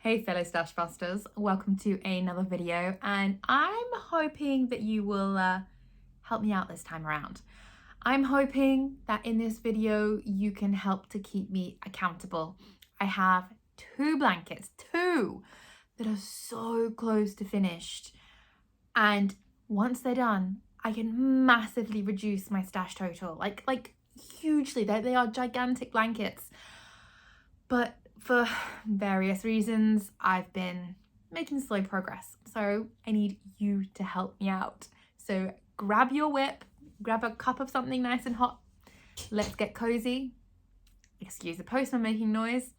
Hey fellow Stashbusters, welcome to another video, and I'm hoping that you will help me out this time around. I'm hoping that in this video you can help to keep me accountable. I have two blankets, that are so close to finished, and once they're done I can massively reduce my stash total, like hugely. They are gigantic blankets, but for various reasons, I've been making slow progress. So I need you to help me out. So grab your whip, grab a cup of something nice and hot. Let's get cozy. Excuse the postman making noise,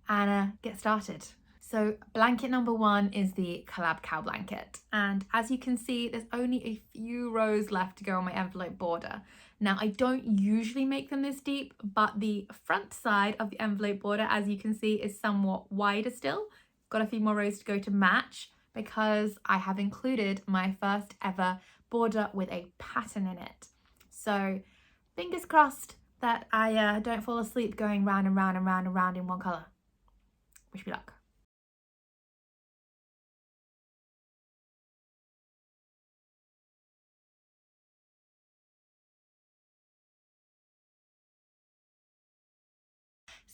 and get started. So blanket number one is the collab cow blanket. And as you can see, there's only a few rows left to go on my envelope border. Now, I don't usually make them this deep, but the front side of the envelope border, as you can see, is somewhat wider still. Got a few more rows to go to match because I have included my first ever border with a pattern in it. So fingers crossed that I don't fall asleep going round and round and round and round in one colour. Wish me luck.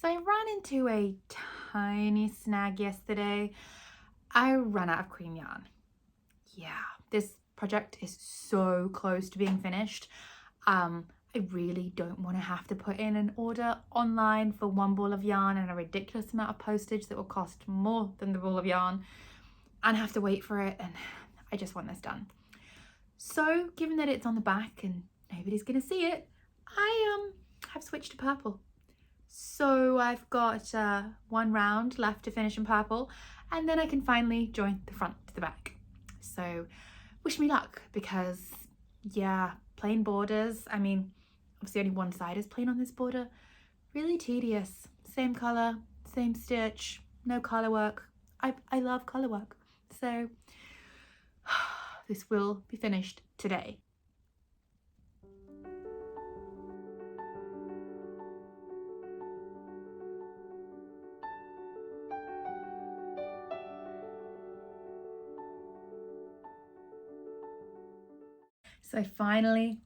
So I ran into a tiny snag yesterday. I ran out of cream yarn. Yeah, this project is so close to being finished. I really don't want to have to put in an order online for one ball of yarn and a ridiculous amount of postage that will cost more than the ball of yarn and have to wait for it, and I just want this done. So given that it's on the back and nobody's gonna see it, I have switched to purple. So I've got one round left to finish in purple, and then I can finally join the front to the back. So wish me luck, because yeah, plain borders, I mean, obviously only one side is plain on this border, really tedious. Same colour, same stitch, no colour work. I love colour work. So this will be finished today. So finally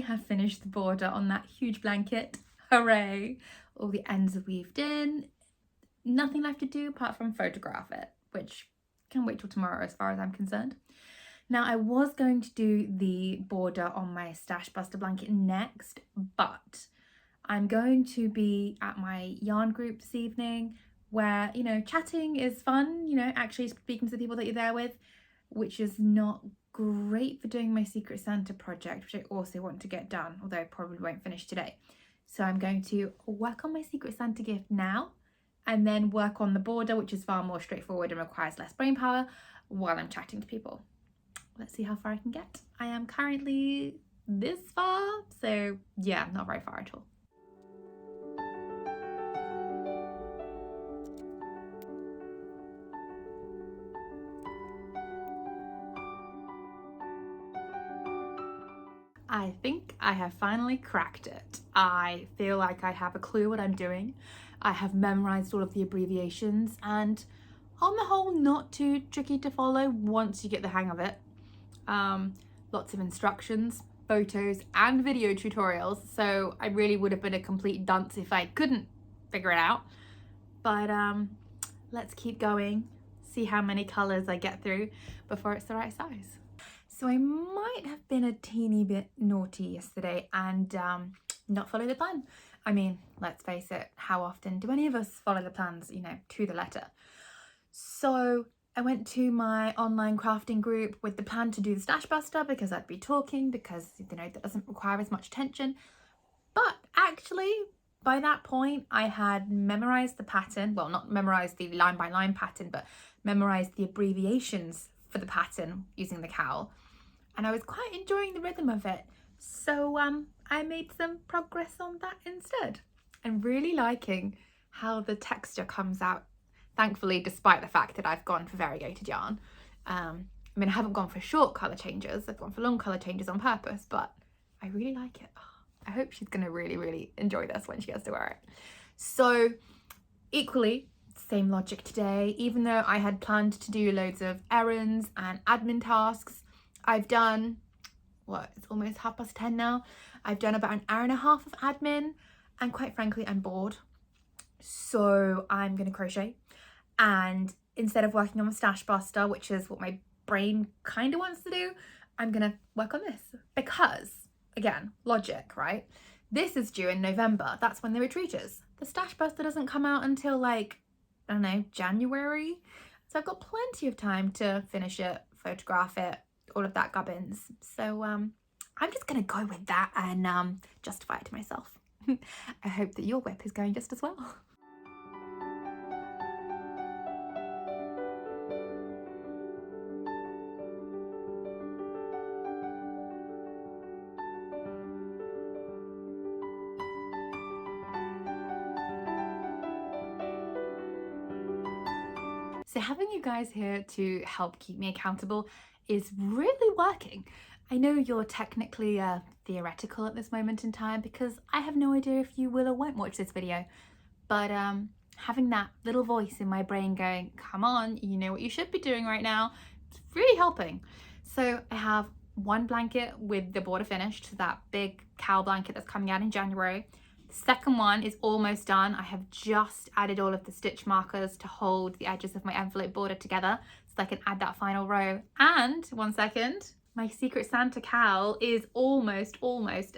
have finished the border on that huge blanket. Hooray! All the ends are weaved in. Nothing left to do apart from photograph it, which can wait till tomorrow as far as I'm concerned. Now, I was going to do the border on my Stashbuster blanket next, but I'm going to be at my yarn group this evening where, you know, chatting is fun, you know, actually speaking to the people that you're there with, which is not great for doing my Secret Santa project, which I also want to get done, although I probably won't finish today. So I'm going to work on my Secret Santa gift now, and then work on the border, which is far more straightforward and requires less brain power, while I'm chatting to people. Let's see how far I can get. I am currently this far, so yeah, not very far at all. I think I have finally cracked it. I feel like I have a clue what I'm doing. I have memorized all of the abbreviations, and on the whole, not too tricky to follow once you get the hang of it. Lots of instructions, photos, and video tutorials, so I really would have been a complete dunce if I couldn't figure it out. But let's keep going, see how many colors I get through before it's the right size. So I might have been a teeny bit naughty yesterday and not follow the plan. I mean, let's face it, how often do any of us follow the plans, you know, to the letter? So I went to my online crafting group with the plan to do the Stashbuster because I'd be talking, because, you know, that doesn't require as much attention. But actually, by that point, I had memorized the pattern. Well, not memorized the line by line pattern, but memorized the abbreviations for the pattern using the cowl. And I was quite enjoying the rhythm of it. So I made some progress on that instead. I'm really liking how the texture comes out, thankfully, despite the fact that I've gone for variegated yarn. I mean, I haven't gone for short colour changes, I've gone for long colour changes on purpose, but I really like it. I hope she's gonna really enjoy this when she gets to wear it. So equally, Same logic today. Even though I had planned to do loads of errands and admin tasks, I've done, what, it's almost 10:30 now. I've done about an hour and a half of admin, and quite frankly, I'm bored. So I'm gonna crochet, and instead of working on the Stashbuster, which is what my brain kind of wants to do, I'm gonna work on this because, again, logic, right? This is due in November. That's when the retreat is. The Stashbuster doesn't come out until like, I don't know, January. So I've got plenty of time to finish it, photograph it, all of that gubbins. So I'm just gonna go with that and justify it to myself. I hope that your whip is going just as well. So having you guys here to help keep me accountable is really working. I know you're technically theoretical at this moment in time because I have no idea if you will or won't watch this video, but having that little voice in my brain going, come on, you know what you should be doing right now, it's really helping. So I have one blanket with the border finished, that big cowl blanket that's coming out in January. Second one is almost done. I have just added all of the stitch markers to hold the edges of my envelope border together so I can add that final row. And one second, my Secret Santa cowl is almost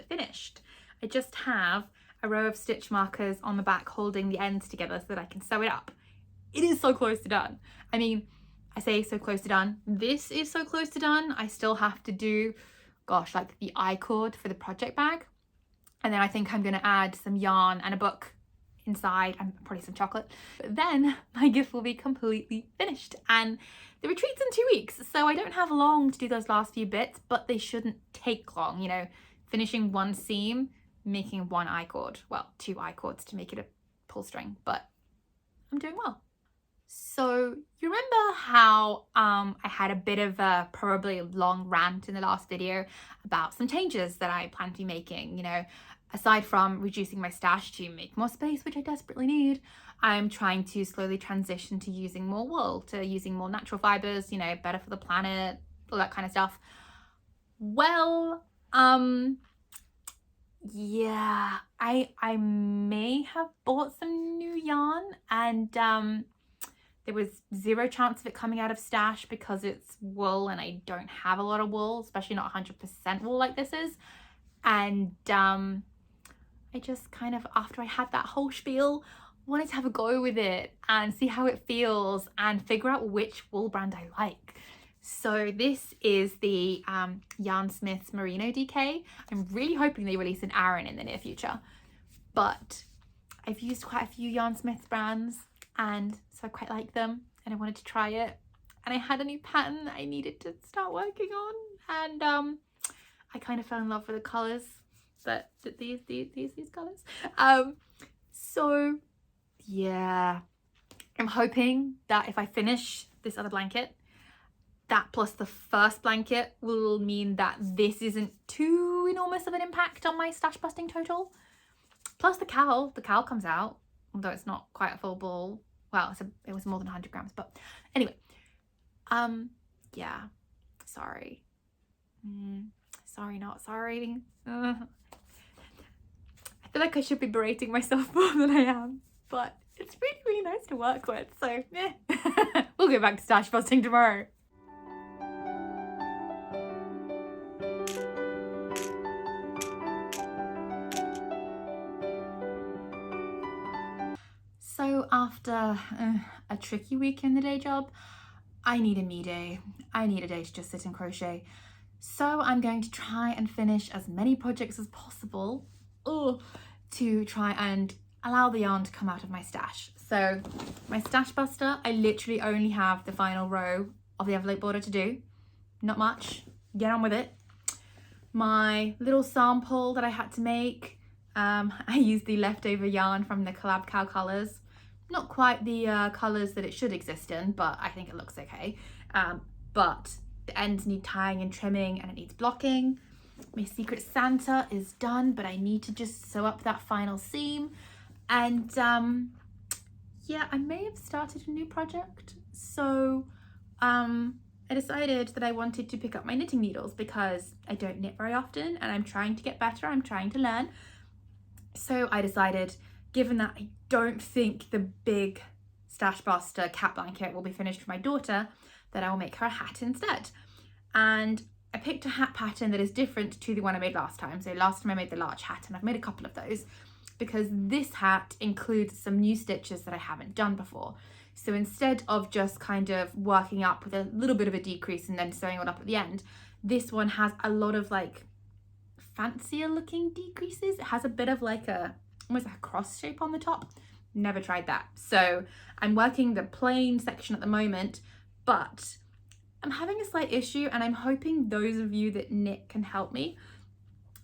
finished. I just have a row of stitch markers on the back holding the ends together so that I can sew it up. It is so close to done. I mean, I say so close to done. This is so close to done. I still have to do, gosh, like the I-cord for the project bag. And then I think I'm gonna add some yarn and a book inside and probably some chocolate. But then my gift will be completely finished. And the retreat's in 2 weeks, so I don't have long to do those last few bits, but they shouldn't take long, you know, finishing one seam, making one I-cord, well, 2 I-cords to make it a pull string, but I'm doing well. So you remember how I had a bit of a probably long rant in the last video about some changes that I plan to be making, you know, aside from reducing my stash to make more space, which I desperately need, I'm trying to slowly transition to using more wool, to using more natural fibers, you know, better for the planet, all that kind of stuff. Well, yeah, I may have bought some new yarn, and there was 0 chance of it coming out of stash because it's wool and I don't have a lot of wool, especially not 100% wool like this is. And I just kind of, after I had that whole spiel, wanted to have a go with it and see how it feels and figure out which wool brand I like. So this is the Yarnsmith's Merino DK. I'm really hoping they release an Aran in the near future, but I've used quite a few Yarnsmith's brands and so I quite like them and I wanted to try it. And I had a new pattern that I needed to start working on, and I kind of fell in love with the colours, but these colours. So yeah, I'm hoping that if I finish this other blanket, that plus the first blanket will mean that this isn't too enormous of an impact on my stash busting total. Plus the cowl comes out, although it's not quite a full ball. Well, it was more than 100 grams, but anyway, yeah, sorry. Sorry, not sorry. I feel like I should be berating myself more than I am, but it's really, really nice to work with, so we'll go back to stash busting tomorrow. So after a tricky week in the day job, I need a me day. I need a day to just sit and crochet. So I'm going to try and finish as many projects as possible to try and allow the yarn to come out of my stash. So my stash buster, I literally only have the final row of the envelope border to do. Not much, get on with it. My little sample that I had to make, I used the leftover yarn from the Collab Cow colours. Not quite the colours that it should exist in, but I think it looks okay. But the ends need tying and trimming and it needs blocking. My Secret Santa is done, but I need to just sew up that final seam. And yeah, I may have started a new project. So I decided that I wanted to pick up my knitting needles because I don't knit very often and I'm trying to get better, I'm trying to learn. So I decided, given that I don't think the big Stashbuster cat blanket will be finished for my daughter, that I will make her a hat instead. And I picked a hat pattern that is different to the one I made last time. So last time I made the large hat, and I've made a couple of those because this hat includes some new stitches that I haven't done before. So instead of just kind of working up with a little bit of a decrease and then sewing it up at the end, this one has a lot of like fancier looking decreases. It has a bit of like almost like a cross shape on the top. Never tried that. So I'm working the plain section at the moment, but I'm having a slight issue and I'm hoping those of you that knit can help me.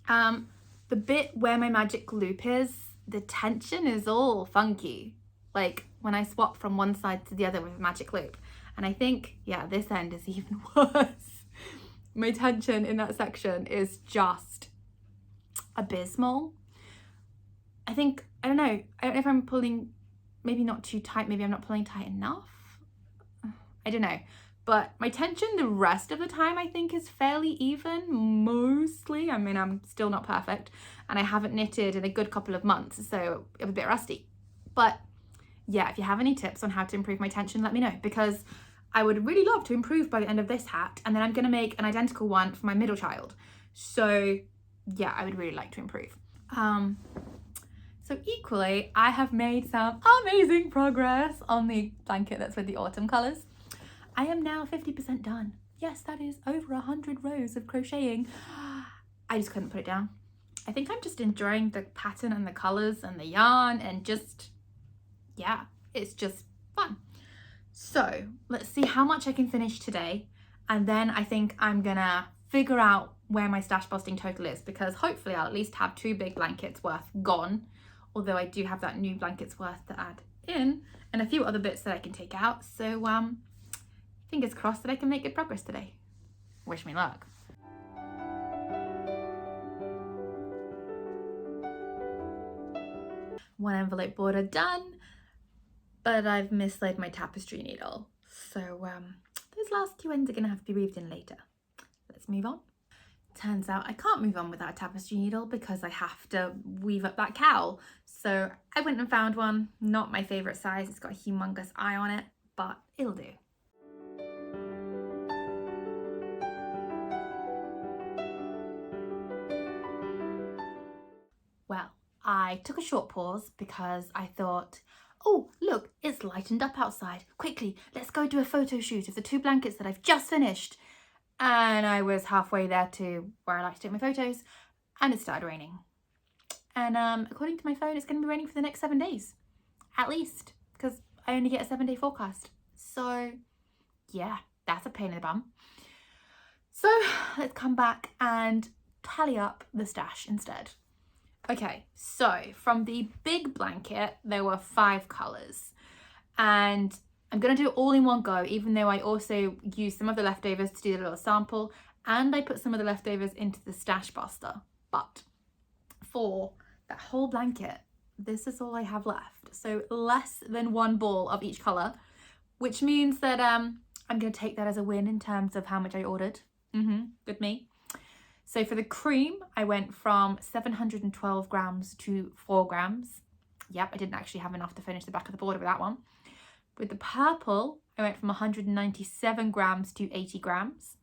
The bit where my magic loop is, the tension is all funky. Like when I swap from one side to the other with a magic loop. And I think, yeah, this end is even worse. My tension in that section is just abysmal. I don't know if I'm pulling, maybe not too tight, maybe I'm not pulling tight enough. I don't know. But my tension the rest of the time I think is fairly even, mostly. I mean, I'm still not perfect and I haven't knitted in a good couple of months, so I'm a bit rusty. But yeah, if you have any tips on how to improve my tension, let me know, because I would really love to improve by the end of this hat, and then I'm gonna make an identical one for my middle child. So yeah, I would really like to improve. So equally, I have made some amazing progress on the blanket that's with the autumn colors. I am now 50% done. Yes, that is over 100 rows of crocheting. I just couldn't put it down. I think I'm just enjoying the pattern and the colors and the yarn and just, yeah, it's just fun. So let's see how much I can finish today. And then I think I'm gonna figure out where my stash busting total is, because hopefully I'll at least have 2 big blankets worth gone. Although I do have that new blankets worth to add in and a few other bits that I can take out. So fingers crossed that I can make good progress today. Wish me luck. One envelope border done, but I've mislaid my tapestry needle. So those last 2 ends are gonna have to be weaved in later. Let's move on. Turns out I can't move on without a tapestry needle because I have to weave up that cowl. So I went and found one, not my favorite size. It's got a humongous eye on it, but it'll do. Well, I took a short pause because I thought, oh, look, it's lightened up outside. Quickly, let's go do a photo shoot of the 2 blankets that I've just finished. And I was halfway there to where I like to take my photos and it started raining. And according to my phone, it's going to be raining for the next 7 days, at least, because I only get a 7-day forecast. So yeah, that's a pain in the bum. So let's come back and tally up the stash instead. Okay, so from the big blanket, there were 5 colors, and I'm gonna do it all in one go, even though I also used some of the leftovers to do a little sample, and I put some of the leftovers into the stash buster. But for that whole blanket, this is all I have left. So less than 1 ball of each color, which means that I'm gonna take that as a win in terms of how much I ordered. Good me. So for the cream, I went from 712 grams to 4 grams. Yep, I didn't actually have enough to finish the back of the border with that one. With the purple, I went from 197 grams to 80 grams.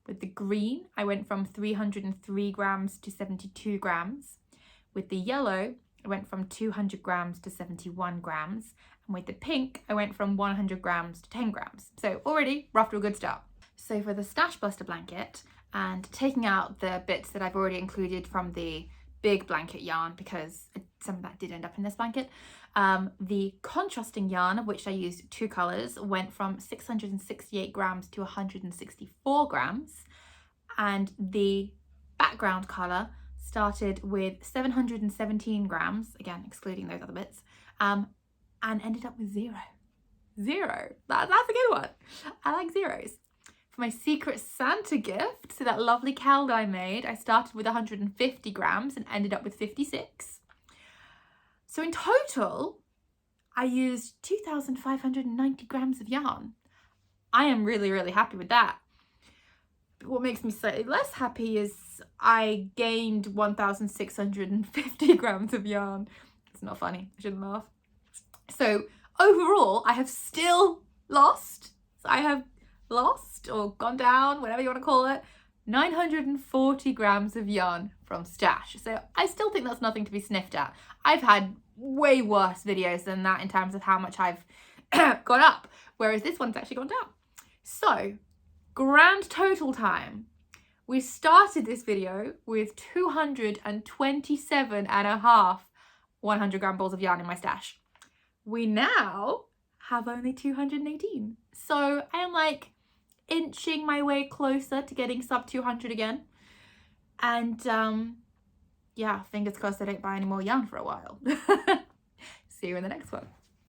With the green, I went from 303 grams to 72 grams. With the yellow, I went from 200 grams to 71 grams. And with the pink, I went from 100 grams to 10 grams. So already, we're off to a good start. So for the Stash Buster blanket, and taking out the bits that I've already included from the big blanket yarn, because some of that did end up in this blanket, the contrasting yarn, of which I used 2 colors, went from 668 grams to 164 grams, and the background color started with 717 grams, again excluding those other bits, and ended up with 0. That's a good one. I like zeros. For my Secret Santa gift, so that lovely cowl that I made, I started with 150 grams and ended up with 56. So in total, I used 2,590 grams of yarn. I am really, really happy with that. But what makes me slightly less happy is I gained 1,650 grams of yarn. It's not funny, I shouldn't laugh. So overall, I have still lost. So I have lost or gone down, whatever you want to call it, 940 grams of yarn from Stash. So I still think that's nothing to be sniffed at. I've had way worse videos than that in terms of how much I've gone up, whereas this one's actually gone down. So grand total time. We started this video with 227 and a half 100 gram balls of yarn in my stash. We now have only 218. So I am like inching my way closer to getting sub 200 again. And yeah, fingers crossed I don't buy any more yarn for a while. See you in the next one.